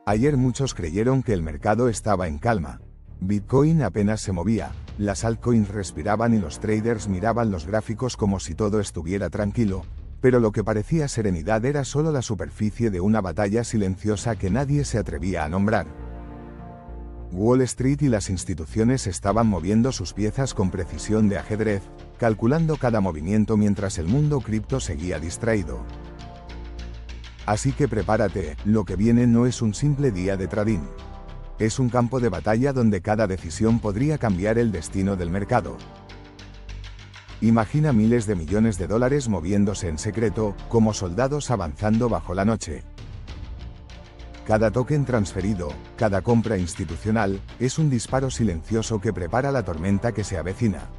Ayer muchos creyeron que el mercado estaba en calma. Bitcoin apenas se movía, las altcoins respiraban y los traders miraban los gráficos como si todo estuviera tranquilo, pero lo que parecía serenidad era solo la superficie de una batalla silenciosa que nadie se atrevía a nombrar. Wall Street y las instituciones estaban moviendo sus piezas con precisión de ajedrez, calculando cada movimiento mientras el mundo cripto seguía distraído. Así que prepárate, lo que viene no es un simple día de trading. Es un campo de batalla donde cada decisión podría cambiar el destino del mercado. Imagina miles de millones de dólares moviéndose en secreto, como soldados avanzando bajo la noche. Cada token transferido, cada compra institucional, es un disparo silencioso que prepara la tormenta que se avecina.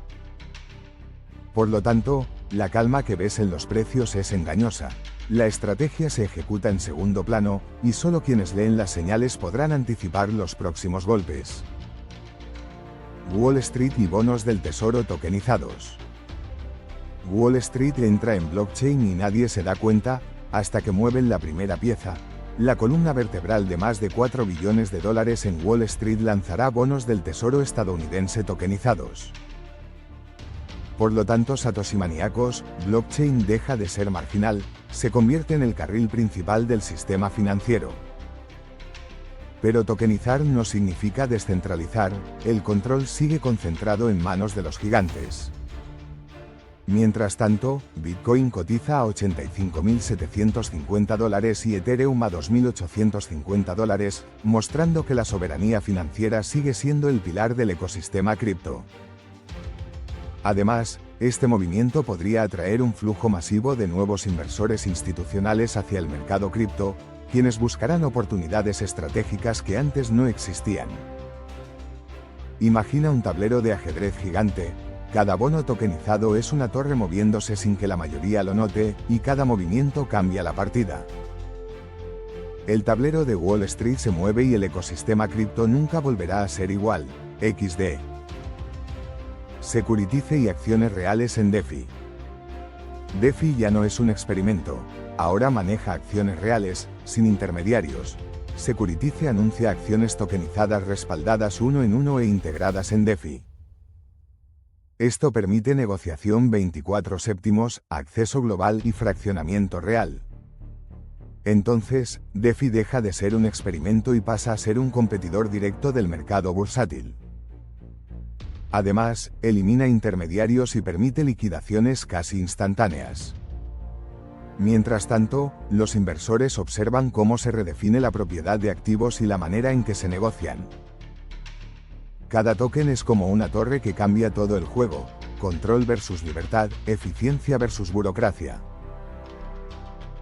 Por lo tanto, la calma que ves en los precios es engañosa. La estrategia se ejecuta en segundo plano, y solo quienes leen las señales podrán anticipar los próximos golpes. Wall Street y bonos del tesoro tokenizados. Wall Street entra en blockchain y nadie se da cuenta, hasta que mueven la primera pieza. La columna vertebral de más de 4 billones de dólares en Wall Street lanzará bonos del tesoro estadounidense tokenizados. Por lo tanto, Satoshi maníacos, blockchain deja de ser marginal, se convierte en el carril principal del sistema financiero. Pero tokenizar no significa descentralizar, el control sigue concentrado en manos de los gigantes. Mientras tanto, Bitcoin cotiza a $85.750 y Ethereum a $2.850, mostrando que la soberanía financiera sigue siendo el pilar del ecosistema cripto. Además, este movimiento podría atraer un flujo masivo de nuevos inversores institucionales hacia el mercado cripto, quienes buscarán oportunidades estratégicas que antes no existían. Imagina un tablero de ajedrez gigante. Cada bono tokenizado es una torre moviéndose sin que la mayoría lo note, y cada movimiento cambia la partida. El tablero de Wall Street se mueve y el ecosistema cripto nunca volverá a ser igual. XD. Securitice y acciones reales en DeFi. DeFi ya no es un experimento, ahora maneja acciones reales, sin intermediarios. Securitice anuncia acciones tokenizadas respaldadas uno en uno e integradas en DeFi. Esto permite negociación 24/7, acceso global y fraccionamiento real. Entonces, DeFi deja de ser un experimento y pasa a ser un competidor directo del mercado bursátil. Además, elimina intermediarios y permite liquidaciones casi instantáneas. Mientras tanto, los inversores observan cómo se redefine la propiedad de activos y la manera en que se negocian. Cada token es como una torre que cambia todo el juego: control versus libertad, eficiencia versus burocracia.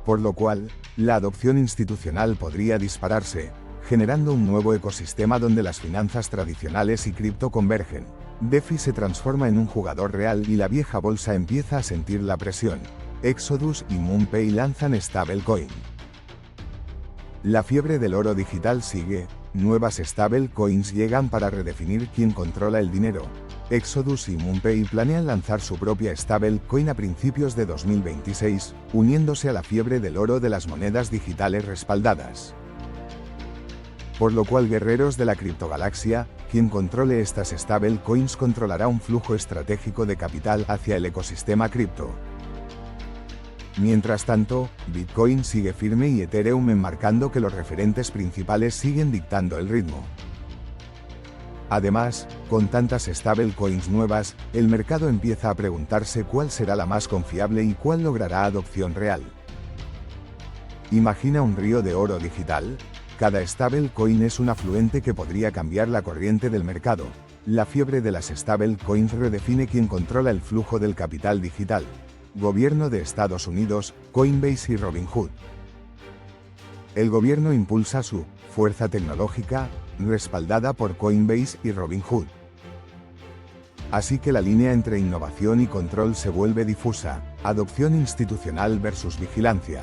Por lo cual, la adopción institucional podría dispararse, generando un nuevo ecosistema donde las finanzas tradicionales y cripto convergen. DeFi se transforma en un jugador real y la vieja bolsa empieza a sentir la presión. Exodus y MoonPay lanzan stablecoin. La fiebre del oro digital sigue, nuevas stablecoins llegan para redefinir quién controla el dinero. Exodus y MoonPay planean lanzar su propia stablecoin a principios de 2026, uniéndose a la fiebre del oro de las monedas digitales respaldadas. Por lo cual, guerreros de la criptogalaxia, quien controle estas stablecoins controlará un flujo estratégico de capital hacia el ecosistema cripto. Mientras tanto, Bitcoin sigue firme y Ethereum enmarcando que los referentes principales siguen dictando el ritmo. Además, con tantas stablecoins nuevas, el mercado empieza a preguntarse cuál será la más confiable y cuál logrará adopción real. Imagina un río de oro digital. Cada stablecoin es un afluente que podría cambiar la corriente del mercado. La fiebre de las stablecoins redefine quién controla el flujo del capital digital. Gobierno de Estados Unidos, Coinbase y Robinhood. El gobierno impulsa su fuerza tecnológica, respaldada por Coinbase y Robinhood. Así que la línea entre innovación y control se vuelve difusa: adopción institucional versus vigilancia.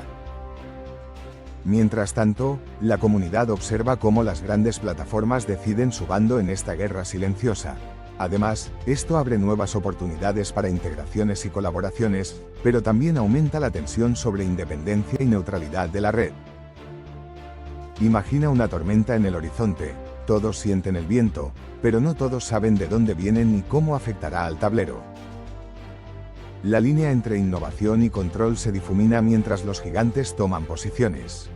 Mientras tanto, la comunidad observa cómo las grandes plataformas deciden su bando en esta guerra silenciosa. Además, esto abre nuevas oportunidades para integraciones y colaboraciones, pero también aumenta la tensión sobre independencia y neutralidad de la red. Imagina una tormenta en el horizonte, todos sienten el viento, pero no todos saben de dónde vienen ni cómo afectará al tablero. La línea entre innovación y control se difumina mientras los gigantes toman posiciones.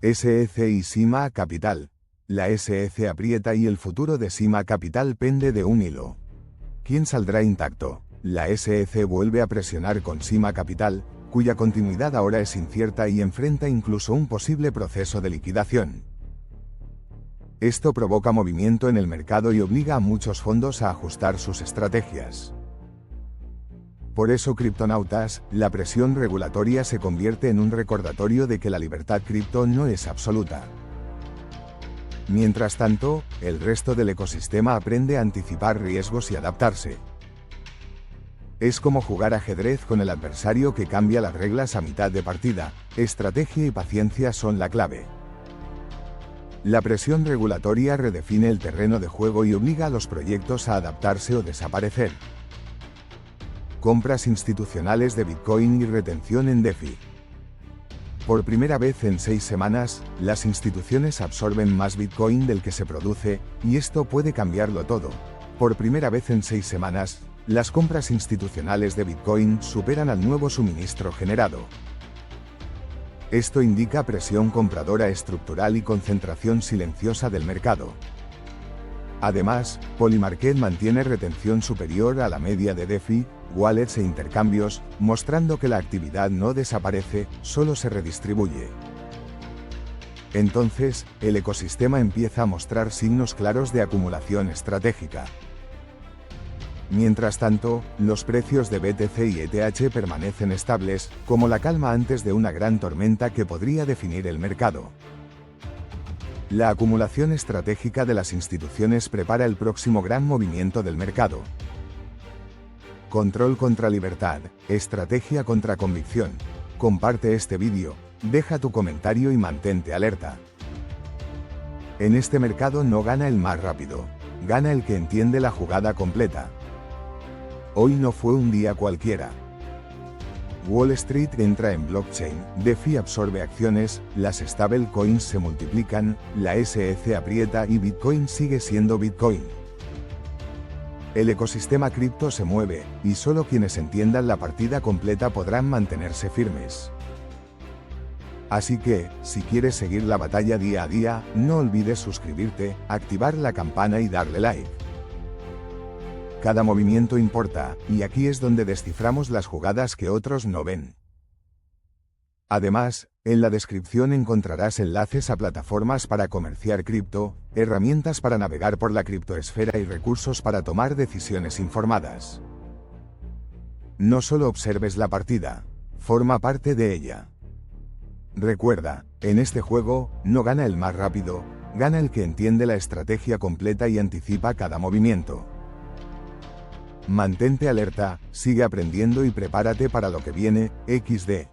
SEC y Sima Capital. La SEC aprieta y el futuro de Sima Capital pende de un hilo. ¿Quién saldrá intacto? La SEC vuelve a presionar con Sima Capital, cuya continuidad ahora es incierta y enfrenta incluso un posible proceso de liquidación. Esto provoca movimiento en el mercado y obliga a muchos fondos a ajustar sus estrategias. Por eso, criptonautas, la presión regulatoria se convierte en un recordatorio de que la libertad cripto no es absoluta. Mientras tanto, el resto del ecosistema aprende a anticipar riesgos y adaptarse. Es como jugar ajedrez con el adversario que cambia las reglas a mitad de partida. Estrategia y paciencia son la clave. La presión regulatoria redefine el terreno de juego y obliga a los proyectos a adaptarse o desaparecer. Compras institucionales de Bitcoin y retención en DeFi. Por primera vez en 6 semanas, las instituciones absorben más Bitcoin del que se produce, y esto puede cambiarlo todo. Por primera vez en 6 semanas, las compras institucionales de Bitcoin superan al nuevo suministro generado. Esto indica presión compradora estructural y concentración silenciosa del mercado. Además, Polymarket mantiene retención superior a la media de DeFi, wallets e intercambios, mostrando que la actividad no desaparece, solo se redistribuye. Entonces, el ecosistema empieza a mostrar signos claros de acumulación estratégica. Mientras tanto, los precios de BTC y ETH permanecen estables, como la calma antes de una gran tormenta que podría definir el mercado. La acumulación estratégica de las instituciones prepara el próximo gran movimiento del mercado. Control contra libertad, estrategia contra convicción. Comparte este vídeo, deja tu comentario y mantente alerta. En este mercado no gana el más rápido, gana el que entiende la jugada completa. Hoy no fue un día cualquiera. Wall Street entra en blockchain, DeFi absorbe acciones, las stablecoins se multiplican, la SEC aprieta y Bitcoin sigue siendo Bitcoin. El ecosistema cripto se mueve, y solo quienes entiendan la partida completa podrán mantenerse firmes. Así que, si quieres seguir la batalla día a día, no olvides suscribirte, activar la campana y darle like. Cada movimiento importa, y aquí es donde desciframos las jugadas que otros no ven. Además, en la descripción encontrarás enlaces a plataformas para comerciar cripto, herramientas para navegar por la criptoesfera y recursos para tomar decisiones informadas. No solo observes la partida, forma parte de ella. Recuerda, en este juego, no gana el más rápido, gana el que entiende la estrategia completa y anticipa cada movimiento. Mantente alerta, sigue aprendiendo y prepárate para lo que viene, XD.